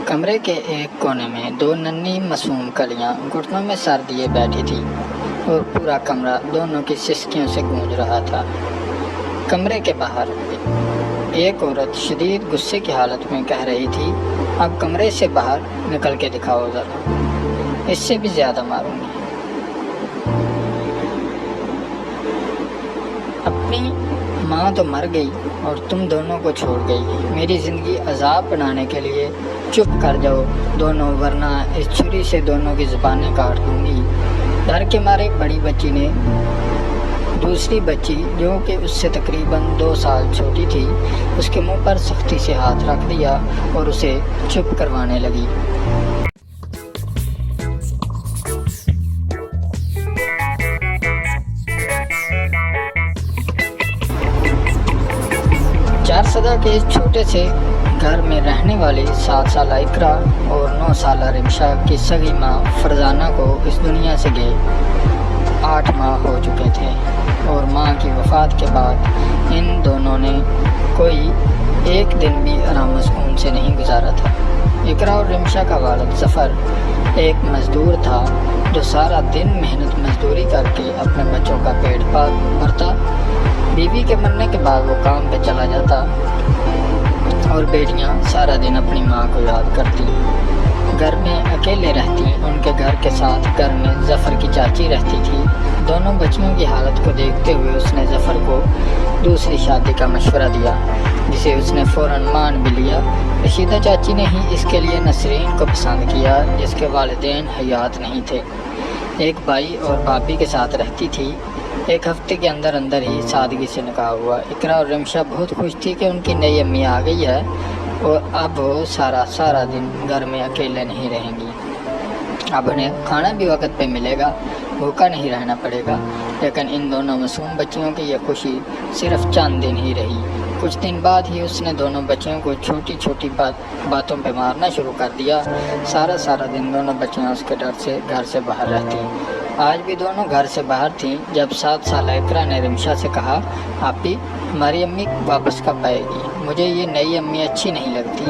कमरे के एक कोने में दो नन्ही मासूम कलियां घुटनों में सर दिए बैठी थी और पूरा कमरा दोनों की सिसकियों से गूंज रहा था। कमरे के बाहर एक औरत शदीद गुस्से की हालत में कह रही थी, अब कमरे से बाहर निकल के दिखाओ ज़रा, इससे भी ज़्यादा मारूंगी। अपनी माँ तो मर गई और तुम दोनों को छोड़ गई। मेरी ज़िंदगी अजाब बनाने के लिए चुप कर जाओ दोनों, वरना इस छुरी से दोनों की ज़ुबानें काट दूंगी। डर के मारे बड़ी बच्ची ने दूसरी बच्ची, जो कि उससे तकरीबन 2 साल छोटी थी, उसके मुंह पर सख्ती से हाथ रख दिया और उसे चुप करवाने लगी। चारसदा के इस छोटे से घर में रहने वाली 7 साल इकरा और 9 साल रिमशा की सगी माँ फरजाना को इस दुनिया से गए 8 माह हो चुके थे और माँ की वफ़ात के बाद इन दोनों ने कोई एक दिन भी आराम सुकून से नहीं गुजारा था। इकरा और रिमशा का वालिद ज़फ़र एक मज़दूर था जो सारा दिन मेहनत मजदूरी करके अपने बच्चों का पेट भरता। बीवी के मरने के बाद वो काम पे चला जाता और बेटियां सारा दिन अपनी माँ को याद करती। घर में अकेले रहती। उनके घर के साथ घर में ज़फ़र की चाची रहती थी। दोनों बच्चियों की हालत को देखते हुए उसने ज़फ़र को दूसरी शादी का मशवरा दिया, जिसे उसने फ़ौरन मान भी लिया। रशीदा चाची ने ही इसके लिए नसरीन को पसंद किया, जिसके वालिदैन हयात नहीं थे। एक भाई और भाभी के साथ रहती थी। एक हफ्ते के अंदर अंदर ही सादगी से निकाह हुआ। इकरा और रिमशा बहुत खुश थी कि उनकी नई अम्मी आ गई है और अब वो सारा दिन घर में अकेले नहीं रहेंगी। अब उन्हें खाना भी वक्त पे मिलेगा, भूखा नहीं रहना पड़ेगा। लेकिन इन दोनों मासूम बच्चियों की यह खुशी सिर्फ चंद दिन ही रही। कुछ दिन बाद ही उसने दोनों बच्चियों को छोटी छोटी बातों पे मारना शुरू कर दिया। सारा दिन दोनों बच्चियां उसके डर से घर से बाहर रहती। आज भी दोनों घर से बाहर थीं जब 7 साल इकरा ने रिमशा से कहा, आपी हमारी अम्मी वापस कब आएगी? मुझे ये नई अम्मी अच्छी नहीं लगती।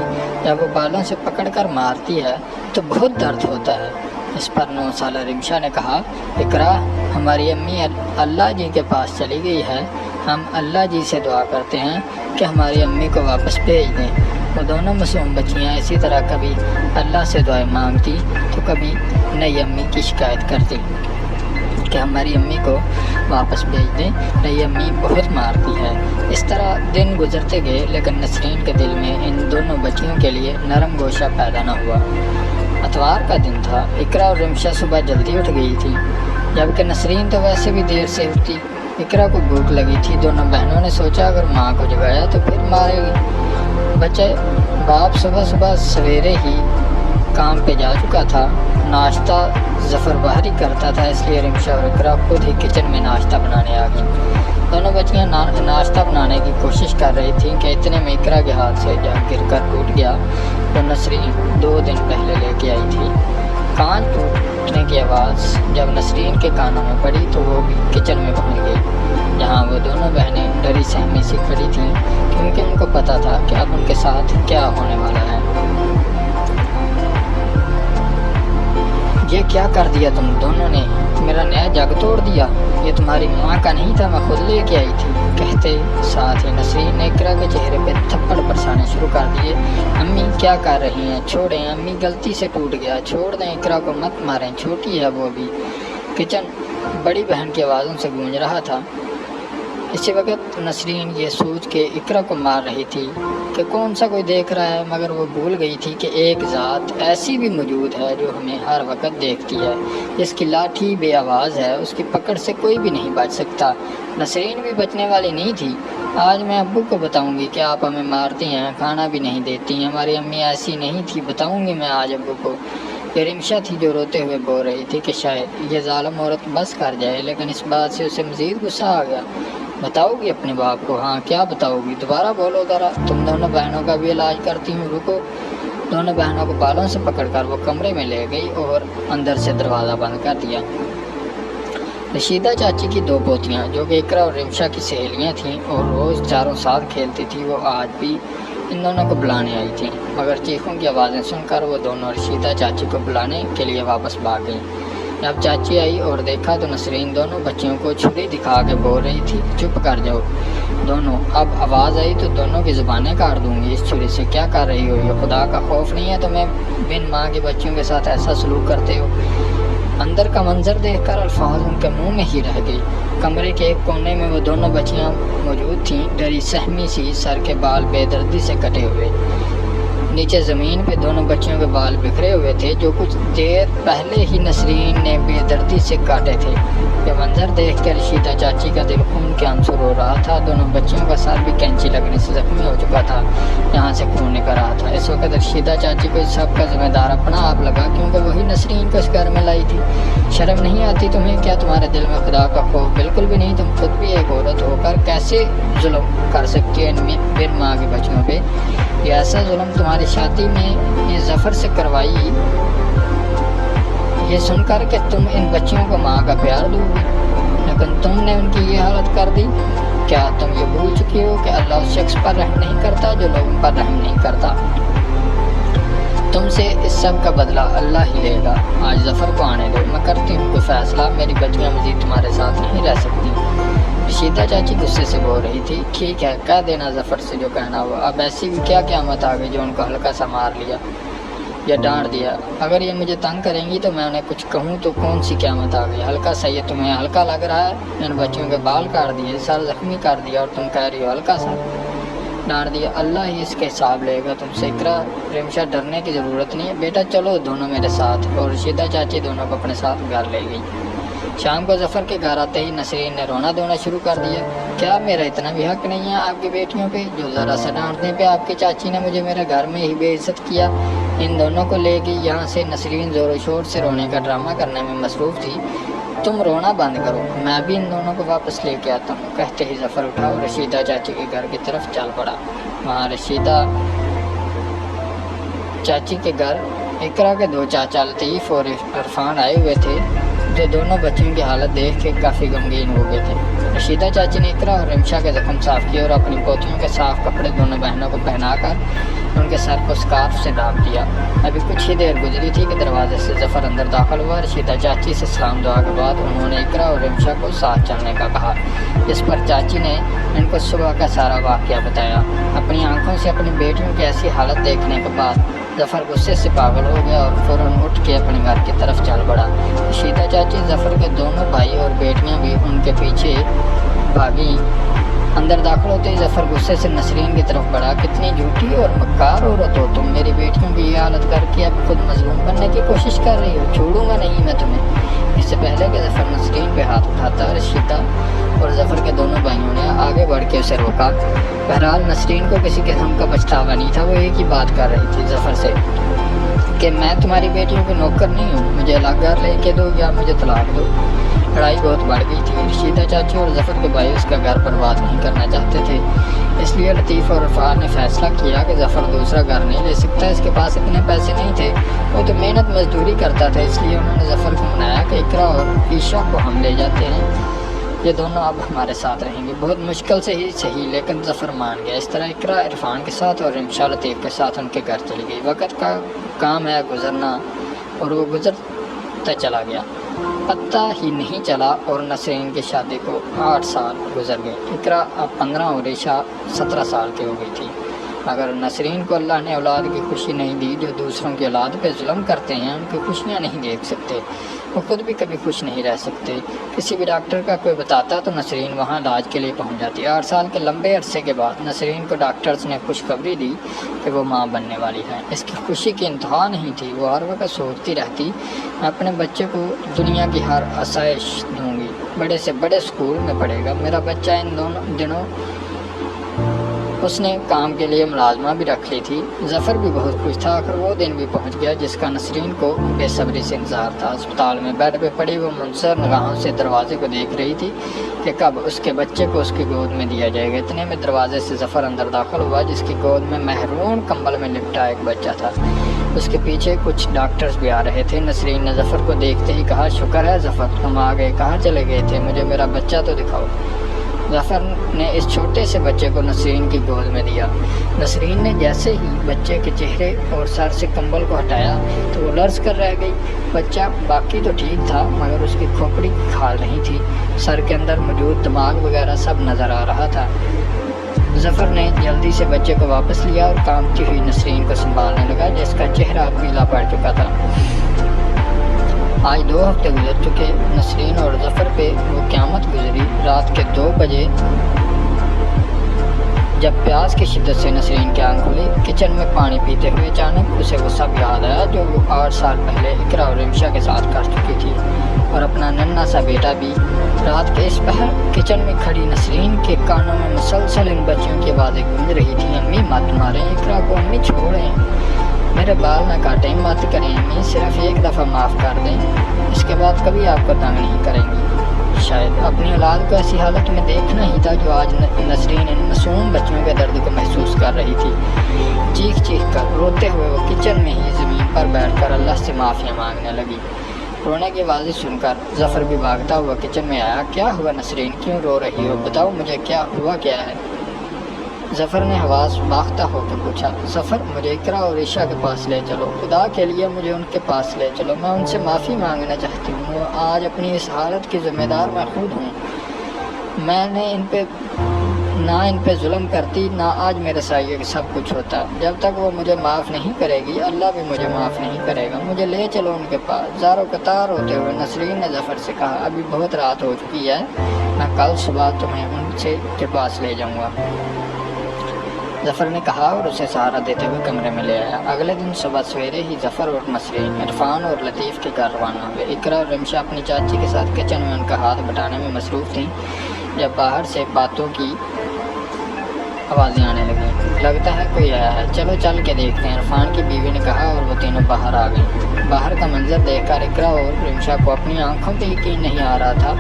जब वो बालों से पकड़कर मारती है तो बहुत दर्द होता है। इस पर 9 साल रिमशा ने कहा, इकरा हमारी अम्मी अल्लाह जी के पास चली गई है। हम अल्लाह जी से दुआ करते हैं कि हमारी अम्मी को वापस भेज दें। वो दोनों मासूम बच्चियाँ इसी तरह कभी अल्लाह से दुआएं मांगती तो कभी नई अम्मी की शिकायत करती कि हमारी अम्मी को वापस भेज दें, नई अम्मी बहुत मारती है। इस तरह दिन गुजरते गए, लेकिन नसरीन के दिल में इन दोनों बच्चियों के लिए नरम गोशा पैदा न हुआ। इतवार का दिन था। इकरा और रिमशा सुबह जल्दी उठ गई थी, जबकि नसरीन तो वैसे भी देर से उठती। इकरा को भूख लगी थी। दोनों बहनों ने सोचा अगर माँ को जगाया तो फिर मारेगी। बच्चे बाप सुबह सवेरे ही काम पे जा चुका था। नाश्ता ज़फ़र बाहर ही करता था, इसलिए रिमशा और इकरा खुद ही किचन में नाश्ता बनाने आ गई। दोनों बच्चियां नाश्ता बनाने की कोशिश कर रही थीं कि इतने में इकरा के हाथ से गिरकर टूट गया। तो नसरीन 2 दिन पहले लेके आई थी। कांच टूटने की आवाज़ जब नसरीन के कानों में पड़ी तो वो भी किचन में पहुंच गई, जहां वो दोनों बहनें डरी सहमी सी खड़ी थीं, क्योंकि उनको पता था कि अब उनके साथ क्या होने वाला है। ये क्या कर दिया तुम दोनों ने? मेरा नया जग तोड़ दिया। ये तुम्हारी माँ का नहीं था, मैं खुद लेके आई थी। कहते साथ ही नसरीन ने इकरा के चेहरे पे थप्पड़ बरसाने शुरू कर दिए। अम्मी क्या कर रही हैं? छोड़ें, अम्मी गलती से टूट गया, छोड़ दें, इकरा को मत मारें, छोटी है वो भी। किचन बड़ी बहन की आवाज़ों से गूंज रहा था। इसी वक्त नसरीन ये सोच के इकरा को मार रही थी कि कौन सा कोई देख रहा है, मगर वो भूल गई थी कि एक ज़ात ऐसी भी मौजूद है जो हमें हर वक्त देखती है, जिसकी लाठी बेआवाज़ है, उसकी पकड़ से कोई भी नहीं बच सकता। नसरीन भी बचने वाली नहीं थी। आज मैं अब्बू को बताऊंगी कि आप हमें मारती हैं, खाना भी नहीं देती। हमारी अम्मी ऐसी नहीं थी, बताऊंगी मैं आज अब्बू को। ये रिमशा थी जो रोते हुए बोल रही थी कि शायद ये ज़ालिम औरत बस कर जाए, लेकिन इस बात से उसे मज़ीद गुस्सा आ गया। बताओगी अपने बाप को? हाँ, क्या बताओगी? दोबारा बोलो ज़रा। तुम दोनों बहनों का भी इलाज करती हूँ, रुको। दोनों बहनों को बालों से पकड़कर वो कमरे में ले गई और अंदर से दरवाज़ा बंद कर दिया। रशीदा चाची की 2 पोतियाँ, जो कि इकरा और रिमशा की सहेलियाँ थीं और रोज़ चारों साथ खेलती थी, वो आज भी इन दोनों को बुलाने आई थी, मगर चीखों की आवाज़ें सुनकर वो दोनों रशीदा चाची को बुलाने के लिए वापस भाग गईं। जब चाची आई और देखा तो नसरीन दोनों बच्चियों को छुरी दिखा के बोल रही थी, चुप कर जाओ दोनों, अब आवाज़ आई तो दोनों की ज़ुबानें काट दूंगी इस छुरी से। क्या कर रही हो, ये खुदा का खौफ नहीं है तुम्हें, बिन माँ की बच्चियों के साथ ऐसा सलूक करते हो। अंदर का मंजर देखकर अल्फाज उनके मुंह में ही रह गई। कमरे के एक कोने में वो दोनों बच्चियां मौजूद थीं, डरी सहमी सी, सर के बाल बेदर्दी से कटे हुए। नीचे ज़मीन पे दोनों बच्चियों के बाल बिखरे हुए थे, जो कुछ देर पहले ही नसरीन ने बेदर्दी से काटे थे। ये मंजर देख कर रशीदा चाची का दिल खून के आंसू रो रहा था। दोनों बच्चियों का सर भी कैंची लगने से जख्मी हो चुका था, यहाँ से खून निकल रहा था। इस वक्त रशीदा चाची को इस सब का जिम्मेदार अपना आप लगा, क्योंकि वही नसरीन को इस घर में लाई थी। शर्म नहीं आती तुम्हें? क्या तुम्हारे दिल में खुदा का खौफ बिल्कुल भी नहीं? तुम खुद भी एक औरत होकर कैसे जुल्म कर सकती हो इन बिन माँ की बच्चियों पे? ये ऐसा जुल्म तुम्हारी शादी में ये जफ़र से करवाई, ये सुनकर कि तुम इन बच्चियों को माँ का प्यार दोगी, लेकिन तुमने उनकी ये हालत कर दी। क्या तुम ये भूल चुकी हो कि अल्लाह उस शख्स पर रहम नहीं करता जो लोगों पर रहम नहीं करता? तुमसे इस सब का बदला अल्लाह ही लेगा। आज जफ़र को आने दो, मैं करती हूँ कोई फ़ैसला। मेरी बच्चियाँ मज़ीद तुम्हारे साथ नहीं रह सकती। रशीदा चाची गुस्से से बोल रही थी, ठीक है, कह देना जफ़र से जो कहना हुआ। अब ऐसी भी क्या क़यामत आ गई जो उनको हल्का सा मार लिया या डांट दिया? अगर ये मुझे तंग करेंगी तो मैं उन्हें कुछ कहूँ तो कौन सी क़यामत आ गई? हल्का सा, ये तुम्हें हल्का लग रहा है? इन बच्चियों के बाल काट दिए, सर ज़ख्मी कर दिया और तुम कह रही हो हल्का सा? डांट दिया, अल्लाह ही इसके हिसाब लेगा तुमसे। इकरा, रिमशा, डरने की ज़रूरत नहीं है बेटा, चलो दोनों मेरे साथ। और रशीदा चाची दोनों को अपने साथ घर ले गई। शाम को जफ़र के घर आते ही नसरीन ने रोना धोना शुरू कर दिया। क्या मेरा इतना भी हक नहीं है आपकी बेटियों पे? जो ज़रा सा डांटने पे आपकी चाची ने मुझे मेरे घर में ही बेइज्जत किया। इन दोनों को ले गई यहाँ से। नसरीन ज़ोर शोर से रोने का ड्रामा करने में मसरूफ़ थी। तुम रोना बंद करो, मैं भी इन दोनों को वापस लेके आता हूँ। कहते ही जफ़र उठा और रशीदा चाची के घर की तरफ चल पड़ा। वहाँ रशीदा चाची के घर इकरा के दो चाचा लतीफ़ और इरफान आए हुए थे, जो दोनों बच्चियों की हालत देख के काफ़ी गमगीन हो गए थे। रशीदा चाची ने इकरा और रिमशा के ज़ख्म साफ़ किए और अपनी पोतियों के साफ़ कपड़े दोनों बहनों को पहनाकर उनके सर को स्कार्फ से ढाँप दिया। अभी कुछ ही देर गुजरी थी कि दरवाजे से जफ़र अंदर दाखिल हुआ। रशीदा चाची से सलाम दुआ के बाद उन्होंने इकरा और रिमशा को साथ चलने का कहा, जिस पर चाची ने इनको सुबह का सारा वाक़या बताया। अपनी आंखों से अपनी बेटियों की ऐसी हालत देखने के बाद जफ़र गुस्से से पागल हो गया और फ़ौरन उठ के अपने घर की तरफ चल पड़ा। रशीदा चाची, जफ़र के दोनों भाई और बेटियां भी उनके पीछे भागी। अंदर दाखिल होते ही जफ़र गुस्से से नसरीन की तरफ बढ़ा, कितनी झूठी और मक्कार औरत हो तुम, मेरी बेटियों की ये हालत करके अब खुद मजलूम बनने की कोशिश कर रही हो, छोड़ूंगा नहीं मैं तुम्हें। इससे पहले कि जफ़र नसरीन पे हाथ उठाता, रशीदा और जफ़र के दोनों भाइयों ने आगे बढ़ के उसे रोका। बहरहाल नसरीन को किसी किस्म का पछतावा नहीं था। वो एक ही बात कर रही थी जफ़र से कि मैं तुम्हारी बेटियों की नौकर नहीं हूँ, मुझे अलग घर लेके दो या मुझे तलाक दो। लड़ाई बहुत बढ़ गई थी। रशीदा चाची और जफ़र के भाई उसका घर बर्बाद नहीं करना चाहते थे, इसलिए लतीफ़ और इरफान ने फ़ैसला किया कि जफ़र दूसरा घर नहीं ले सकता, इसके पास इतने पैसे नहीं थे, वो तो मेहनत मजदूरी करता था। इसलिए उन्होंने जफ़र को मनाया कि इकरा और ईशा को हम ले जाते हैं, ये दोनों अब हमारे साथ रहेंगे। बहुत मुश्किल से ही सही, लेकिन जफ़र मान गया। इस तरह इकरा इरफान के साथ और रिमशा लतीफ़ के साथ उनके घर चली गई। वक़्त का काम है गुज़रना, और वो गुज़रता चला गया, पता ही नहीं चला। और नसरीन की शादी को 8 साल गुजर गए। इकरा अब 15 और ईशा 17 साल की हो गई थी। मगर नसरीन को अल्लाह ने औलाद की खुशी नहीं दी। जो दूसरों की औलाद पे जुल्म करते हैं उनकी खुशियाँ नहीं देख सकते, वो खुद भी कभी खुश नहीं रह सकते। किसी भी डॉक्टर का कोई बताता तो नसरीन वहाँ इलाज के लिए पहुँच जाती। 8 साल के लंबे अरसे के बाद नसरीन को डॉक्टर्स ने खुशखबरी दी कि वो माँ बनने वाली है। इसकी खुशी की इंतहा नहीं थी। वो हर वक्त सोचती रहती, मैं अपने बच्चे को दुनिया की हर आसाइश दूँगी, बड़े से बड़े स्कूल में पढ़ेगा मेरा बच्चा। इन दोनों दिनों उसने काम के लिए मुलाजमा भी रख ली थी। जफ़र भी बहुत खुश था। आखिर वो दिन भी पहुंच गया जिसका नसरीन को बेसब्री से इंतज़ार था। अस्पताल में बेड पे पड़ी वो मुनसर निगाहों से दरवाजे को देख रही थी कि कब उसके बच्चे को उसकी गोद में दिया जाएगा। इतने में दरवाजे से जफ़र अंदर दाखिल हुआ, जिसकी गोद में महरून कंबल में लिपटा एक बच्चा था। उसके पीछे कुछ डॉक्टर्स भी आ रहे थे। नसरीन ने जफ़र को देखते ही कहा, शुक्र है जफ़र तुम आ गए, कहाँ चले गए थे, मुझे मेरा बच्चा तो दिखाओ। ظفر نے اس چھوٹے سے بچے کو نسرین کی گود میں دیا۔ نسرین نے جیسے ہی بچے کے چہرے اور سر سے کمبل کو ہٹایا تو وہ لرز کر رہ گئی۔ بچہ باقی تو ٹھیک تھا مگر اس کی کھوپڑی کھال نہیں تھی، سر کے اندر موجود دماغ وغیرہ سب نظر آ رہا تھا۔ ظفر نے جلدی سے بچے کو واپس لیا اور کانپتی ہوئی نسرین کو سنبھالنے لگا جس کا چہرہ پیلا پڑ چکا تھا۔ آج 2 ہفتے گزر چکے۔ نسرین اور ظفر پہ وہ قیامت گزری۔ رات کے 2 بجے جب پیاس کی شدت سے نسرین کی آنکھ کھلی، کچن میں پانی پیتے ہوئے اچانک اسے وہ سب یاد آیا جو وہ 8 سال پہلے اقرا اور رمشا کے ساتھ کر چکی تھی، اور اپنا ننھا سا بیٹا بھی۔ رات کے اس پہر کچن میں کھڑی نسرین کے کانوں میں مسلسل ان بچیوں کی آوازیں گونج رہی تھیں، امی مت ماریں اقرا کو، امی چھوڑیں، میرے بال نہ کاٹیں، مت کریں امی، صرف ایک دفعہ معاف کر دیں، اس کے بعد کبھی آپ کو تنگ نہیں کریں گی۔ شاید اپنی اولاد کو ایسی حالت میں دیکھنا ہی تھا جو آج نسرین ان معصوم بچوں کے درد کو محسوس کر رہی تھی۔ چیخ چیخ کر روتے ہوئے وہ کچن میں ہی زمین پر بیٹھ کر اللہ سے معافیاں مانگنے لگی۔ رونے کی آوازیں سن کر ظفر بھی بھاگتا ہوا کچن میں آیا۔ کیا ہوا نسرین، کیوں رو رہی ہو؟ بتاؤ مجھے کیا ہوا کیا ہے؟ ظفر نے حواس باختہ ہو کے پوچھا۔ ظفر، مجھے اقرا اور عائشہ کے پاس لے چلو، خدا کے لیے مجھے ان کے پاس لے چلو، میں ان سے معافی مانگنا چاہتی ہوں، آج اپنی اس حالت کی ذمہ دار میں خود ہوں، میں نے ان پہ ظلم کرتی، نہ آج میرے سایے سب کچھ ہوتا، جب تک وہ مجھے معاف نہیں کرے گی اللہ بھی مجھے معاف نہیں کرے گا، مجھے لے چلو ان کے پاس۔ زارو قطار ہوتے ہوئے نسرین نے ظفر سے کہا، ابھی بہت رات ہو چکی ہے، میں کل صبح تمہیں ان کے پاس لے جاؤں گا۔ ظفر نے کہا اور اسے سہارا دیتے ہوئے کمرے میں لے آیا۔ اگلے دن صبح سویرے ہی ظفر اور نسرین عرفان اور لطیف کے گھر روانہ ہوئے۔ اقرا اور رمشا اپنی چاچی کے ساتھ کچن میں ان کا ہاتھ بٹانے میں مصروف تھیں جب باہر سے باتوں کی آوازیں آنے لگیں۔ لگتا ہے کوئی آیا ہے، چلو چل کے دیکھتے ہیں، عرفان کی بیوی نے کہا اور وہ تینوں باہر آ گئیں۔ باہر کا منظر دیکھ کر اقرا اور رمشا کو اپنی آنکھوں پہ یقین نہیں آ رہا تھا۔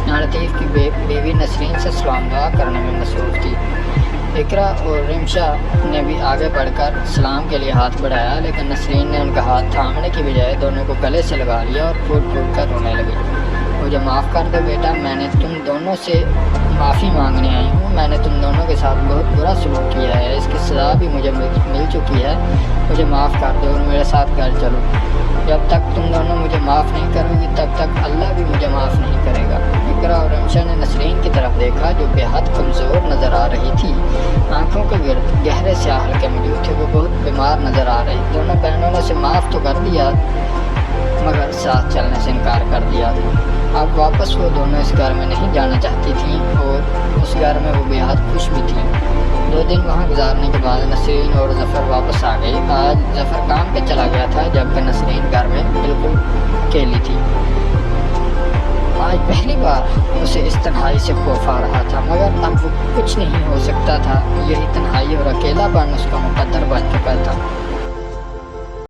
یہاں لطیف کی بیوی نسرین سے سلام دعا کرنے میں مصروف تھی۔ اقرا اور رمشا نے بھی آگے بڑھ کر سلام کے لیے ہاتھ بڑھایا، لیکن نسرین نے ان کا ہاتھ تھامنے کی بجائے دونوں کو گلے سے لگا لیا اور پھوٹ پھوٹ کر رونے لگی۔ مجھے معاف کر دو بیٹا، میں نے تم دونوں سے معافی مانگنے آئی ہوں، میں نے تم دونوں کے ساتھ بہت برا سلوک کیا ہے، اس کی سزا بھی مجھے مل چکی ہے، مجھے معاف کر دو اور میرے ساتھ گھر چلو۔ جب تک تم دونوں مجھے معاف نہیں کرو گی تب تک اللہ بھی مجھے معاف نہیں کرے گا۔ اقرا اور رمشا نے نسرین کی طرف دیکھا جو بے حد کمزور نظر آ رہی تھی، آنکھوں کے گرد گہرے سیاہ حلقے موجود تھے، وہ بہت بیمار نظر آ رہی۔ دونوں بہنوں نے اسے معاف تو کر دیا مگر ساتھ چلنے سے انکار کر دیا۔ اب واپس وہ دونوں اس گھر میں نہیں جانا چاہتی تھیں اور اس گھر میں وہ بے حد خوش بھی تھیں۔ 2 دن وہاں گزارنے کے بعد نسرین اور ظفر واپس آ گئی۔ آج ظفر کام پہ چلا گیا تھا جبکہ نسرین گھر میں بالکل اکیلی تھی۔ آج پہلی بار اسے اس تنہائی سے خوف آ رہا تھا مگر اب وہ کچھ نہیں ہو سکتا تھا، یہی تنہائی اور اکیلا پن اس کا مقدر بن چکا تھا۔